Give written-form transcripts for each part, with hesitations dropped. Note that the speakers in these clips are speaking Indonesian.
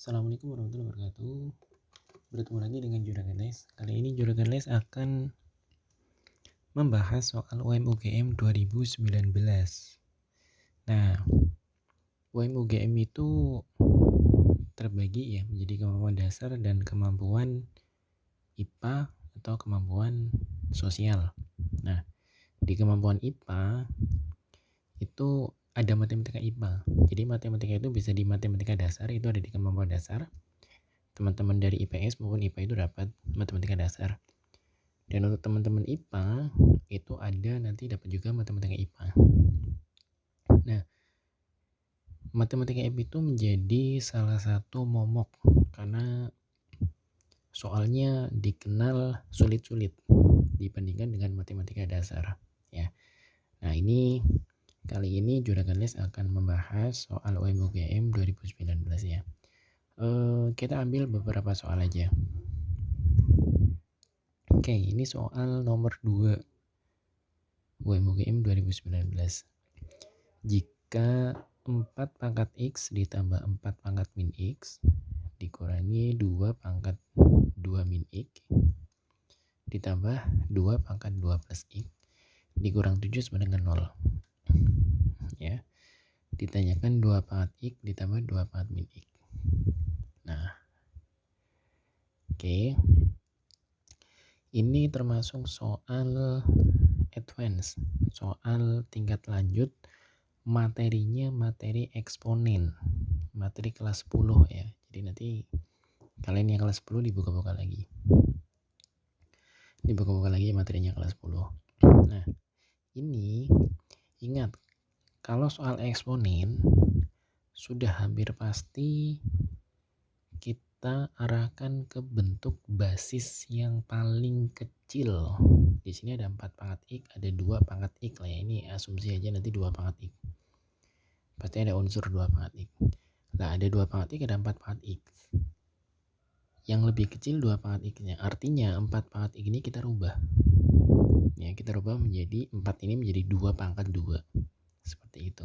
Assalamualaikum warahmatullahi wabarakatuh. Bertemu lagi dengan Juragan Les. Kali ini Juragan Les akan membahas soal UM-UGM 2019. Nah, UM-UGM itu terbagi ya menjadi kemampuan dasar dan kemampuan IPA atau kemampuan sosial. Nah, di kemampuan IPA itu ada matematika IPA. Jadi matematika itu bisa di matematika dasar, itu ada di kemampuan dasar. Teman-teman dari IPS maupun IPA itu dapat matematika dasar. Dan untuk teman-teman IPA itu ada nanti dapat juga matematika IPA. Nah, matematika IPA itu menjadi salah satu momok karena soalnya dikenal sulit-sulit dibandingkan dengan matematika dasar ya. Nah, kali ini Juragan Les akan membahas soal UM-UGM 2019 ya. Kita ambil beberapa soal aja. Oke, ini soal nomor 2 UM-UGM 2019. Jika 4 pangkat X ditambah 4 pangkat min X dikurangi 2 pangkat 2 min X ditambah 2 pangkat 2 plus X dikurang 7 sama dengan 0 ya. Ditanyakan 2 pangkat X ditambah 2 pangkat min X. Nah, oke. Ini termasuk soal advance, soal tingkat lanjut, materinya materi eksponen, materi kelas 10 ya. Jadi nanti kalian yang kelas 10 dibuka-buka lagi materinya kelas 10. Nah, ini ingat, kalau soal eksponen sudah hampir pasti kita arahkan ke bentuk basis yang paling kecil. Di sini ada 4 pangkat X, ada 2 pangkat X lah ya. Ini asumsi aja nanti 2 pangkat X. Pasti ada unsur 2 pangkat X. Nah, ada 2 pangkat X, ada 4 pangkat X. Yang lebih kecil 2 pangkat X-nya. Artinya 4 pangkat X ini kita rubah. Ya, kita rubah menjadi 4 ini menjadi 2 pangkat 2. Seperti itu.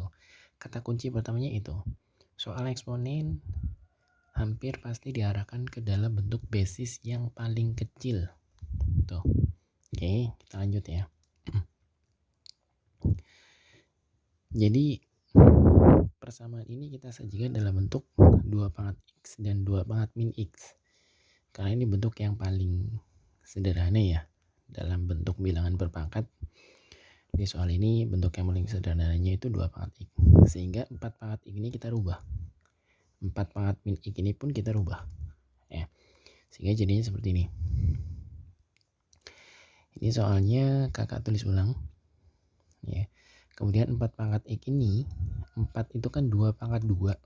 Kata kunci pertamanya itu. Soal eksponen hampir pasti diarahkan ke dalam bentuk basis yang paling kecil. Tuh. Oke, kita lanjut ya. Jadi persamaan ini kita sajikan dalam bentuk 2 pangkat X dan 2 pangkat min X. Karena ini bentuk yang paling sederhana ya. Dalam bentuk bilangan berpangkat. Di soal ini bentuk yang paling sederhananya itu 2 pangkat X. Sehingga 4 pangkat X ini kita rubah. 4 pangkat min X ini pun kita rubah. Ya. Sehingga jadinya seperti ini. Ini soalnya kakak tulis ulang. Ya. Kemudian 4 pangkat X ini, 4 itu kan 2 pangkat 2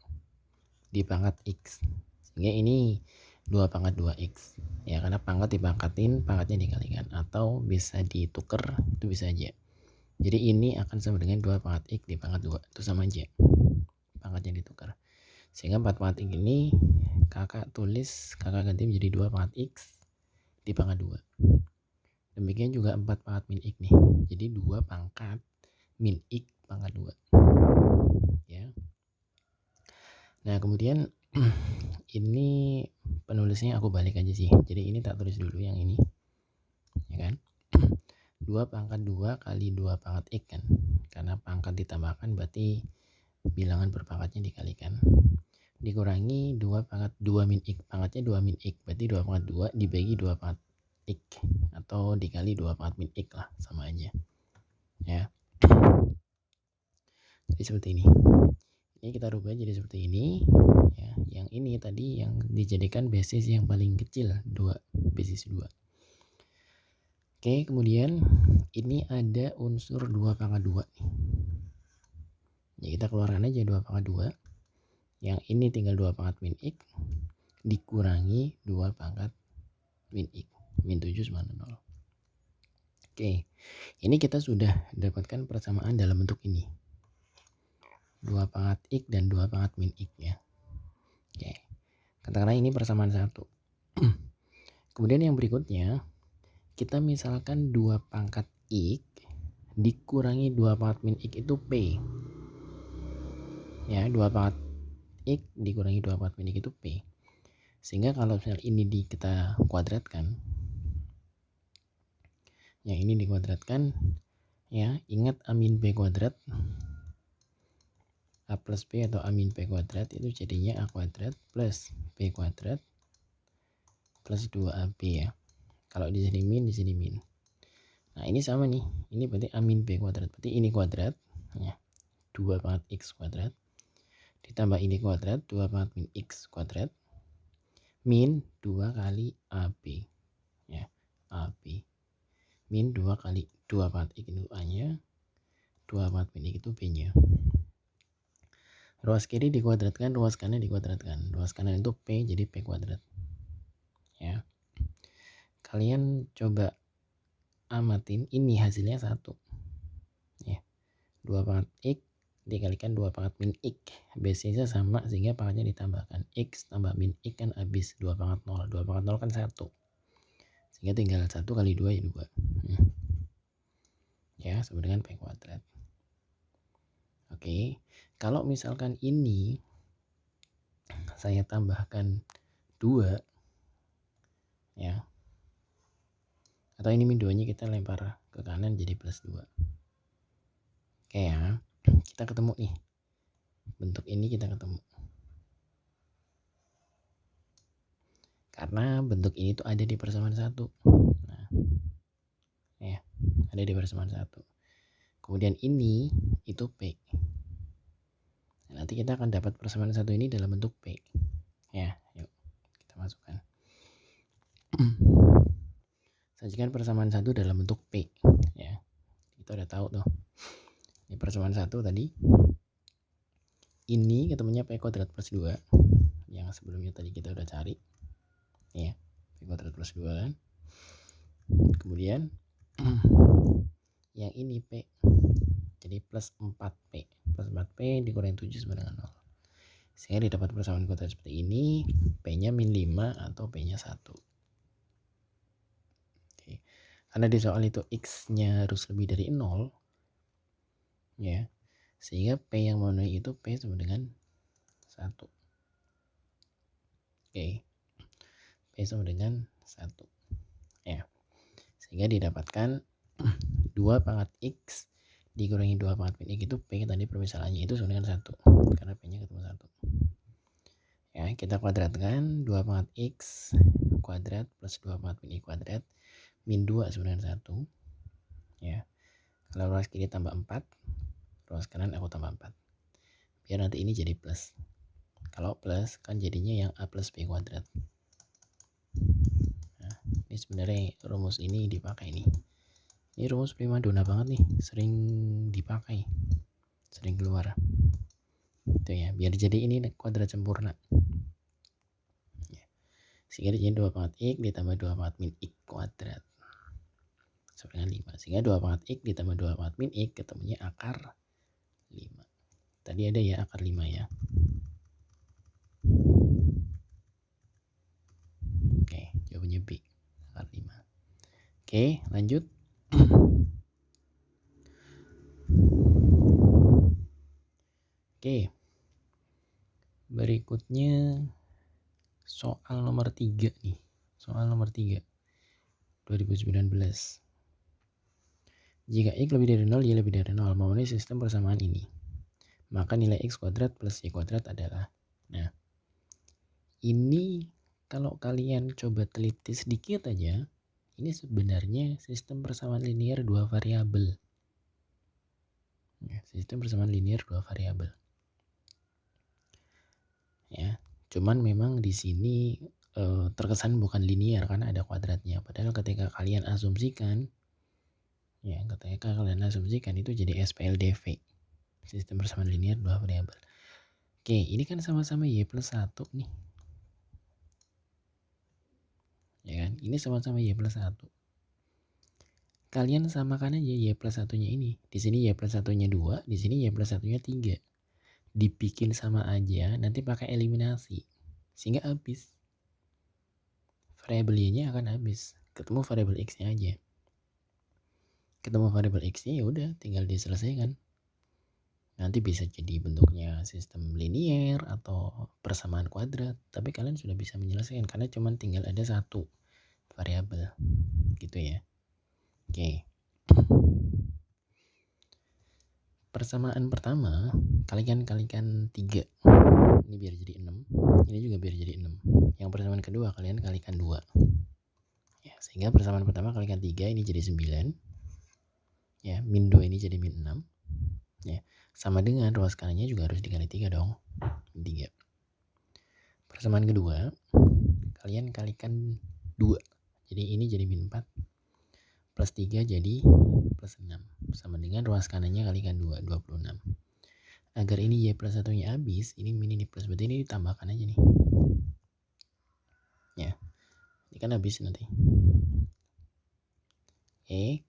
di pangkat X. Sehingga ini 2 pangkat 2X. Ya, karena pangkat dipangkatin, pangkatnya dikalikan. Atau bisa ditukar, itu bisa aja. Jadi ini akan sama dengan 2 pangkat X di pangkat 2. Itu sama aja. Pangkatnya ditukar. Sehingga 4 pangkat X ini kakak ganti menjadi 2 pangkat X di pangkat 2. Demikian juga 4 pangkat min X nih. Jadi 2 pangkat min X pangkat 2. Ya. Nah, kemudian ini penulisnya aku balik aja sih. Jadi ini tak tulis dulu yang ini. Ya kan? 2 pangkat 2 kali 2 pangkat X kan. Karena pangkat ditambahkan berarti bilangan berpangkatnya dikalikan. Dikurangi 2 pangkat 2 min X. Pangkatnya 2 min X. Berarti 2 pangkat 2 dibagi 2 pangkat X. Atau dikali 2 pangkat min X lah. Sama aja. Ya. Jadi seperti ini. Ini kita rubah jadi seperti ini ya. Yang ini tadi yang dijadikan basis yang paling kecil, 2 basis 2. Oke, kemudian ini ada unsur 2 pangkat 2 nih. Ya, kita keluarkan aja 2 pangkat 2. Yang ini tinggal 2 pangkat min X dikurangi 2 pangkat min X. Min 7 sama 0. Oke, ini kita sudah dapatkan persamaan dalam bentuk ini. 2 pangkat X dan 2 pangkat min X ya. Oke. Katakanlah ini persamaan 1. Kemudian yang berikutnya, kita misalkan 2 pangkat X dikurangi 2 pangkat min X itu P. Ya, 2 pangkat X dikurangi 2 pangkat min X itu P. Sehingga kalau misalnya ini kita kuadratkan, yang ini dikuadratkan, ya ingat a min b kuadrat, a plus b atau a min b kuadrat itu jadinya a kuadrat plus b kuadrat plus 2ab ya. Kalau di sini min, di sini min. Nah ini sama nih, ini berarti a min b kuadrat, berarti ini kuadrat ya, 2 pangkat x kuadrat ditambah ini kuadrat 2 pangkat min x kuadrat min 2 kali ab ya, ab min 2 kali 2 pangkat x itu a nya, 2 pangkat min x itu b nya. Ruas kiri dikuadratkan, ruas kanan dikuadratkan. Ruas kanan itu p, jadi p kuadrat ya. Kalian coba amatin, ini hasilnya 1 ya, 2 pangkat x dikalikan 2 pangkat min x, basisnya sama sehingga pangkatnya ditambahkan, x tambah min x kan habis 2 pangkat 0, 2 pangkat 0 kan 1, sehingga tinggal 1 kali 2 ya 2 ya, sama dengan p kuadrat. Oke, kalau misalkan ini saya tambahkan 2 ya, atau ini min 2 nya kita lempar ke kanan jadi plus 2. Oke ya, kita ketemu nih, bentuk ini kita ketemu karena bentuk ini tuh ada di persamaan 1. Nah ya, ada di persamaan 1. Kemudian ini itu p. Nah, nanti kita akan dapat persamaan 1 ini dalam bentuk p ya. Yuk kita masukkan. Sajikan persamaan 1 dalam bentuk p ya, kita udah tahu tuh. Ini persamaan 1 tadi, ini ketemunya p kuadrat plus 2 yang sebelumnya tadi kita udah cari ya, p kuadrat plus 2 kan. Kemudian yang ini p, jadi plus 4p, plus 4p dikurangi 7 sama dengan 0, sehingga didapat persamaan kuadrat seperti ini, p nya min 5 atau p nya 1. Oke. Karena di soal itu x nya harus lebih dari 0 ya, sehingga p yang memenuhi itu p sama dengan 1. Oke, p sama dengan 1 ya, sehingga didapatkan 2 pangkat x dikurangi 2 pangkat min x itu p tadi permisalannya itu sama dengan 1 karena p nya ketemu 1 ya. Kita kuadratkan 2 pangkat x kuadrat plus 2 pangkat min x kuadrat min 2 sama dengan 1 ya. Kalau ruas kiri tambah 4, ruas kanan aku tambah 4 biar nanti ini jadi plus. Kalau plus kan jadinya yang a plus b kuadrat. Nah, ini sebenarnya rumus ini dipakai nih. Ini rumus primadona banget nih, sering dipakai, sering keluar. Itu ya, biar jadi ini kuadrat sempurna. Ya. Sehingga jadi 2 pangkat x ditambah 2 pangkat min x kuadrat sama dengan 5. Sehingga 2 pangkat x ditambah 2 pangkat min x ketemunya akar 5. Tadi ada ya akar 5 ya. Oke, jawabannya B, akar 5. Oke, lanjut. Oke, berikutnya soal nomor 3 nih. Soal nomor 3 2019. Jika x lebih dari 0, y lebih dari 0 memenuhi sistem persamaan ini, maka nilai x kuadrat plus y kuadrat adalah. Nah, ini kalau kalian coba teliti sedikit aja, ini sebenarnya sistem persamaan linear 2 variabel. Ya, sistem persamaan linear 2 variabel. Ya, cuman memang di sini terkesan bukan linear karena ada kuadratnya. Padahal ketika kalian asumsikan, ya ketika kalian asumsikan itu jadi SPLDV, sistem persamaan linear 2 variabel. Oke, ini kan sama-sama y plus 1 nih. Ya kan? Ini sama-sama y plus 1. Kalian samakan aja y plus 1-nya ini. Di sini y plus 1-nya 2, di sini y plus 1-nya 3. Dibikin sama aja, nanti pakai eliminasi. Sehingga habis. Variabel y-nya akan habis. Ketemu variabel x-nya aja. Ketemu variabel x-nya ya udah tinggal diselesaikan. Nanti bisa jadi bentuknya sistem linier atau persamaan kuadrat, tapi kalian sudah bisa menyelesaikan karena cuma tinggal ada satu variabel gitu ya. Oke. Persamaan pertama, kalikan 3. Ini biar jadi 6. Ini juga biar jadi 6. Yang persamaan kedua kalian kalikan 2. Ya, sehingga persamaan pertama kalikan 3 ini jadi 9. Ya, min 2 ini jadi min 6. Ya, sama dengan ruas kanannya juga harus dikali 3 dong. 3. Persamaan kedua, kalian kalikan 2. Jadi ini jadi min 4. Plus 3 jadi plus 6. Sama dengan ruas kanannya kalikan 2, 26. Agar ini y plus 1-nya habis, ini min ini plus, berarti ini ditambahkan aja nih. Ya, ini kan habis nanti. Oke,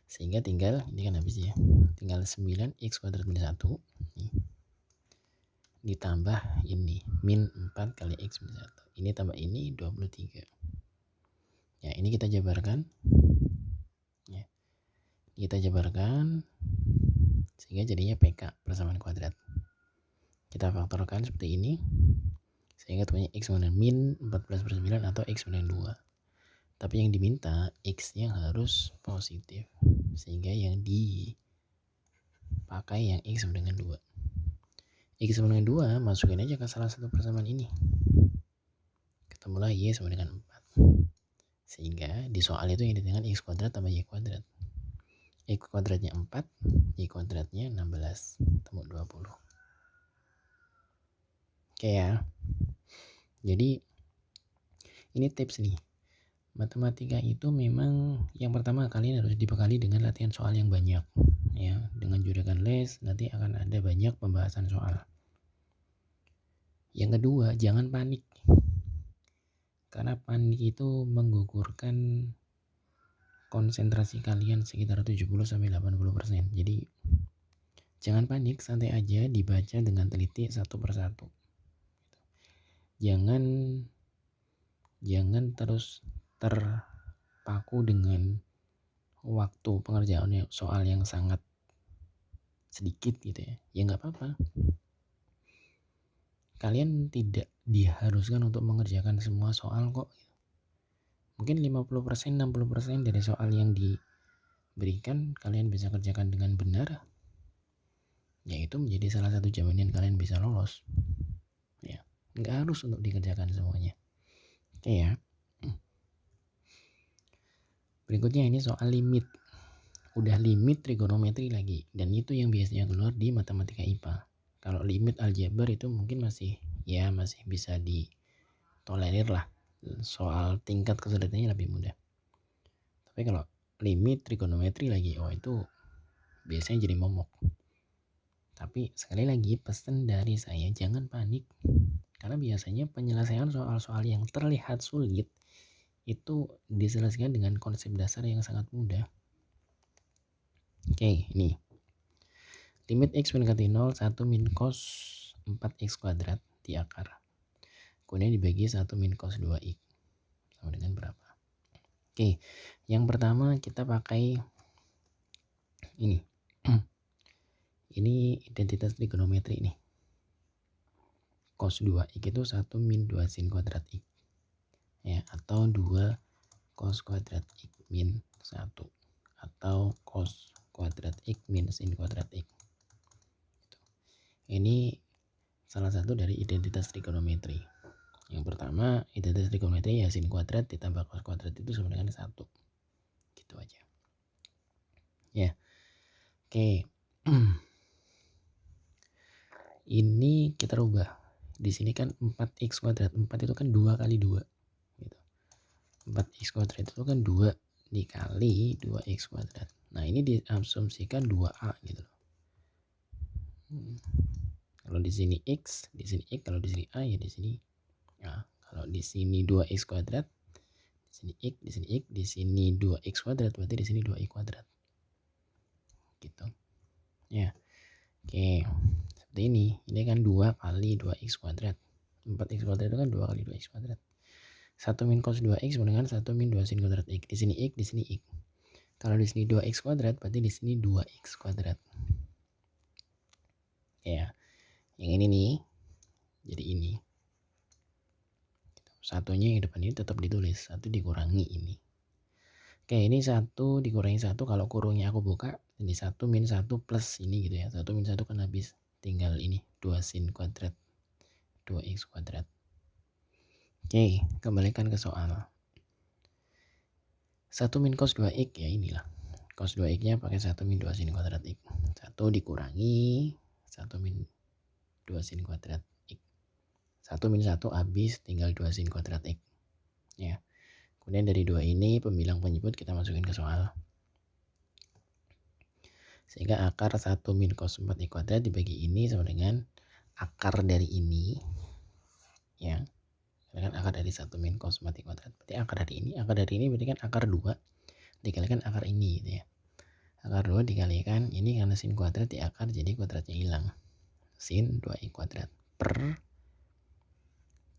sehingga tinggal, ini kan habis ya. Tinggal 9x kuadrat min 1. Nih. Ditambah ini, min 4 kali x min 1. Ini tambah ini, 23. Ya, ini kita jabarkan. Ya, kita jabarkan. Sehingga jadinya PK persamaan kuadrat. Kita faktorkan seperti ini. Sehingga punya x sama dengan min 14/9 atau x sama dengan 2. Tapi yang diminta x-nya harus positif. Sehingga yang dipakai yang x sama dengan 2. X sama dengan 2 masukin aja ke salah satu persamaan ini. Ketemulah y sama dengan 4. Sehingga di soal itu yang dengan x kuadrat tambah y kuadrat. X kuadratnya 4, y kuadratnya 16, ketemu 20. Oke ya. Jadi ini tips nih. Matematika itu memang yang pertama kalian harus dibekali dengan latihan soal yang banyak. Ya, dengan juragan les nanti akan ada banyak pembahasan soal. Yang kedua, jangan panik. Karena panik itu menggugurkan konsentrasi kalian sekitar 70-80%. Jadi jangan panik, santai aja, dibaca dengan teliti satu persatu. Jangan terus terpaku dengan waktu pengerjaan soal yang sangat sedikit gitu ya. Ya nggak apa-apa. Kalian tidak diharuskan untuk mengerjakan semua soal kok. Mungkin 50%, 60% dari soal yang diberikan kalian bisa kerjakan dengan benar. Ya itu menjadi salah satu jaminan kalian bisa lolos. Ya, nggak harus untuk dikerjakan semuanya. Oke ya. Berikutnya ini soal limit. Udah limit trigonometri lagi, dan itu yang biasanya keluar di matematika IPA. Kalau limit aljabar itu mungkin masih bisa ditolerir lah. Soal tingkat kesulitannya lebih mudah. Tapi kalau limit trigonometri lagi, itu biasanya jadi momok. Tapi sekali lagi pesan dari saya, jangan panik. Karena biasanya penyelesaian soal-soal yang terlihat sulit itu diselesaikan dengan konsep dasar yang sangat mudah. Oke, ini. Limit x mendekati 0, 1 min cos 4x kuadrat di akar. Kemudian dibagi 1 min cos 2x. Sama dengan berapa? Oke, yang pertama kita pakai ini. Ini identitas trigonometri ini. Cos 2x itu 1 min 2 sin kuadrat x. Ya, atau 2 cos kuadrat x min 1. Atau cos kuadrat x min sin kuadrat x. Ini salah satu dari identitas trigonometri. Yang pertama, identitas trigonometri ya sin kuadrat ditambah cos kuadrat itu sama dengan 1. Gitu aja. Ya. Oke. Ini kita rubah. Di sini kan 4x kuadrat. 4 itu kan 2 kali 2. Gitu. 4x kuadrat itu kan 2 dikali 2x kuadrat. Nah, ini diasumsikan 2a gitu loh. Kalau di sini x, di sini x, kalau di sini a ya di sini. Nah, kalau di sini 2x kuadrat, di sini x, di sini x, di sini 2x kuadrat, berarti di sini 2y kuadrat. Gitu. Ya. Oke. Seperti ini. Ini kan 2 kali 2x kuadrat. 4x kuadrat itu kan 2 kali 2x kuadrat. 1 min cos 2x sama dengan 1 min 2 sin kuadrat x. Di sini x, di sini x. Kalau di sini 2x kuadrat, berarti di sini 2x kuadrat. Ya, yang ini nih, jadi ini. Satunya yang depan ini tetap ditulis, 1 dikurangi ini. Oke, ini 1 dikurangi 1, kalau kurungnya aku buka, ini 1 min 1 plus ini gitu ya. 1 min 1 kan habis, tinggal ini 2 sin kuadrat 2x kuadrat. Oke, kembalikan ke soal. 1 min cos 2x ya inilah. Cos 2x nya pakai 1 min 2 sin kuadrat x. 1 dikurangi 1 min 2 sin kuadrat x. 1 min 1 habis, tinggal 2 sin kuadrat x. Ya. Kemudian dari 2 ini pembilang penyebut kita masukin ke soal. Sehingga akar 1 min cos 4x kuadrat dibagi ini sama dengan akar dari ini. Ya. Kan akar dari 1 min cos 4x kuadrat. Berarti akar dari ini berarti kan akar 2 dikalikan akar ini gitu ya. Akar 2 dikalikan ini karena sin kuadrat di akar, jadi kuadratnya hilang. Sin 2x kuadrat per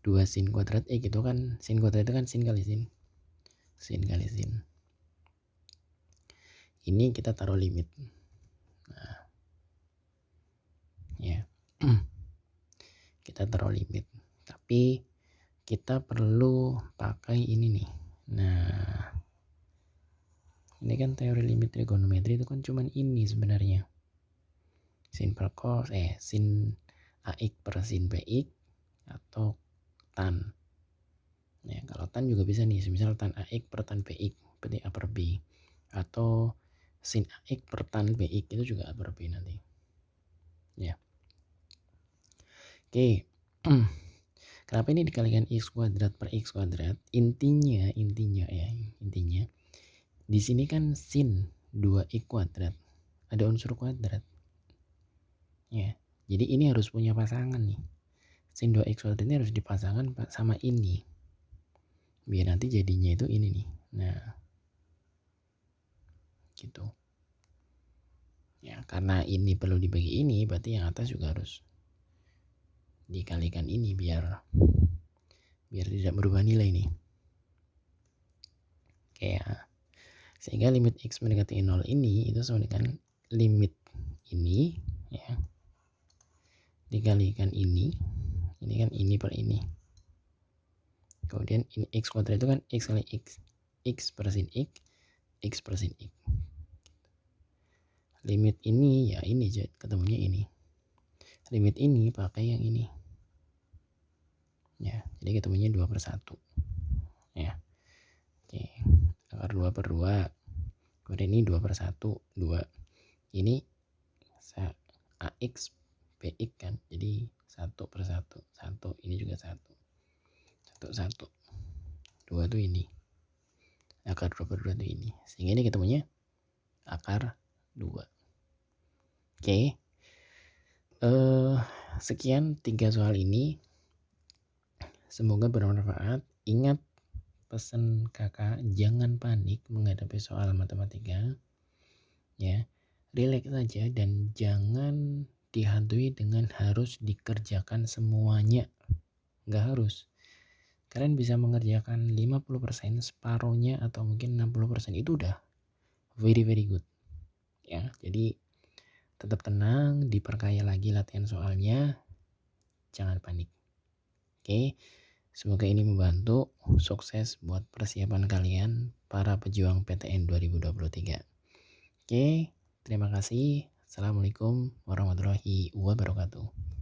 2 sin kuadrat x itu kan, sin kuadrat itu kan sin kali sin. Sin kali sin. Ini kita taruh limit. Nah, ya. Kita taruh limit. Tapi kita perlu pakai ini nih. Nah, ini kan teori limit trigonometri itu kan cuman ini sebenarnya. Sin per cos, sin AX per sin BX atau tan. Ya, kalau tan juga bisa nih, misal tan AX per tan BX berarti A per B. Atau sin AX per tan BX itu juga A per B nanti. Ya. Oke. Kenapa ini dikalikan x kuadrat per x kuadrat? Intinya di sini kan sin 2x kuadrat ada unsur kuadrat. Ya. Jadi ini harus punya pasangan nih. Sin 2x kuadrat ini harus dipasangkan sama ini. Biar nanti jadinya itu ini nih. Nah. Gitu. Ya, karena ini perlu dibagi ini, berarti yang atas juga harus dikalikan ini biar tidak berubah nilai nih. Kayak sehingga limit x mendekati 0 ini itu sama dengan limit ini ya dikalikan ini kan ini per ini. Kemudian ini x kuadrat itu kan x kali x per sin x per sin x. Limit ini ya ini ketemunya ini. Limit ini pakai yang ini. Ya, jadi ketemunya 2/1. Ya. Oke. Akar 2/2. Kemudian ini 2/1, 2. Ini AX BX kan. Jadi 1/1. 1 ini juga 1. 1. 2 itu ini. Akar 2/2 itu ini. Sehingga ini ketemunya akar 2. Oke. Sekian 3 soal ini. Semoga bermanfaat. Ingat pesan kakak, jangan panik menghadapi soal matematika. Ya, relax saja dan jangan dihantui dengan harus dikerjakan semuanya. Nggak harus. Kalian bisa mengerjakan 50%, separohnya atau mungkin 60%, itu udah very good. Ya, jadi tetap tenang, diperkaya lagi latihan soalnya. Jangan panik. Oke. Semoga ini membantu. Sukses buat persiapan kalian para pejuang PTN 2023. Oke, terima kasih. Assalamualaikum warahmatullahi wabarakatuh.